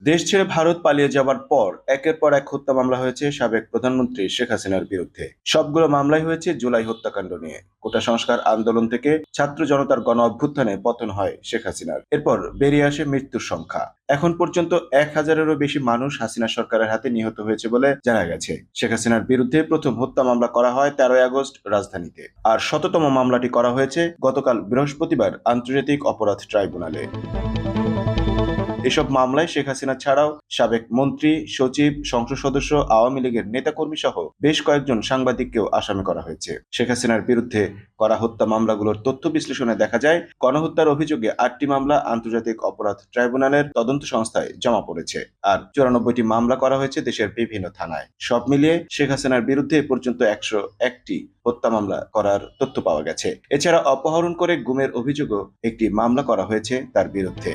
দেশ ছেড়ে ভারত পালিয়ে যাবার পর একের পর এক হত্যা মামলা হয়েছে সাবেক প্রধানমন্ত্রী শেখ হাসিনার বিরুদ্ধে। সবগুলো মামলাই হয়েছে জুলাই হত্যাকাণ্ড নিয়ে। কোটা সংস্কার আন্দোলন থেকে ছাত্র জনতার গণ অভ্যুত্থানে পতন হয় শেখ হাসিনার। এরপর বেরিয়ে আসে মৃত্যুর সংখ্যা। এখন পর্যন্ত ১,০০০-এরও বেশি মানুষ হাসিনা সরকারের হাতে নিহত হয়েছে বলে জানা গেছে। শেখ হাসিনার বিরুদ্ধে প্রথম হত্যা মামলা করা হয় ১৩ই আগস্ট রাজধানীতে, আর ১৭তম মামলাটি করা হয়েছে গতকাল বৃহস্পতিবার আন্তর্জাতিক অপরাধ ট্রাইব্যুনালে। এসব মামলায় শেখ হাসিনা ছাড়াও সাবেক মন্ত্রী, সচিব, সংসদ সদস্য, আওয়ামী লীগের নেতাকর্মী সহ বেশ কয়েকজন সাংবাদিককেও আসামি করা হয়েছে। শেখ হাসিনার বিরুদ্ধে করা হত্যা মামলাগুলোর তথ্য বিশ্লেষণে দেখা যায়, গণহত্যার অভিযোগে ৮টি মামলা আন্তর্জাতিক অপরাধ ট্রাইব্যুনালের তদন্ত সংস্থায় জমা পড়েছে, আর ৯৪টি মামলা করা হয়েছে দেশের বিভিন্ন থানায়। সব মিলিয়ে শেখ হাসিনার বিরুদ্ধে এ পর্যন্ত ১০১টি হত্যা মামলা করার তথ্য পাওয়া গেছে। এছাড়া অপহরণ করে গুমের অভিযোগও একটি মামলা করা হয়েছে তার বিরুদ্ধে।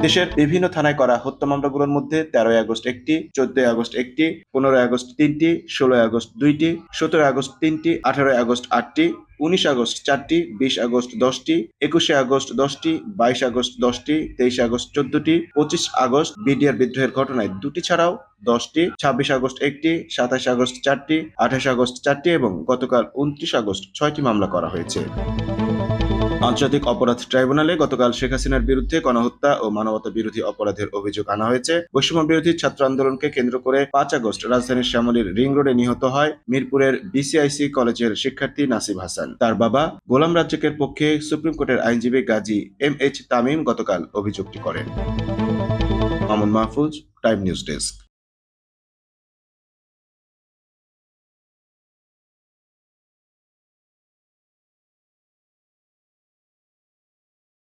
দেশের বিভিন্ন থানায় করা হত্যা মামলাগুলোর মধ্যে ১৩ই আগস্ট একটি, ১৪ই আগস্ট একটি, ১৫ই আগস্ট তিনটি, ১৬ই আগস্ট দুইটি, ১৭ই আগস্ট তিনটি, ১৮ই আগস্ট আটটি, ১৯ আগস্ট চারটি, ২০ আগস্ট ১০টি, ২১শে আগস্ট ১০টি, ২২ আগস্ট ১০টি, ২৩ আগস্ট ১৪টি, ২৫ আগস্ট বিডিআর বিদ্রোহের ঘটনায় ২টি ছাড়াও ১০টি, ২৬ আগস্ট একটি, ২৭ আগস্ট ৪টি, ২৮ আগস্ট ৪টি এবং গতকাল ২৯ আগস্ট ৬টি মামলা করা হয়েছে। আন্তর্জাতিক অপরাধ ট্রাইব্যুনালে গতকাল শেখ হাসিনার বিরুদ্ধে গণহত্যা ও মানবতা বিরোধী অপরাধের অভিযোগ আনা হয়েছে। বৈষম্য বিরোধী ছাত্র আন্দোলনকে কেন্দ্র করে ৫ আগস্ট রাজধানীর শ্যামলীর রিং রোডে নিহত হয় মিরপুরের বিসিআইসি কলেজের শিক্ষার্থী নাসিব হাসান। তার বাবা গোলাম রাজ্জাকের পক্ষে সুপ্রিম কোর্টের আইনজীবী গাজী এম এইচ তামিম গতকাল অভিযোগটি করেন। Mamun Mahfuz, time news desk.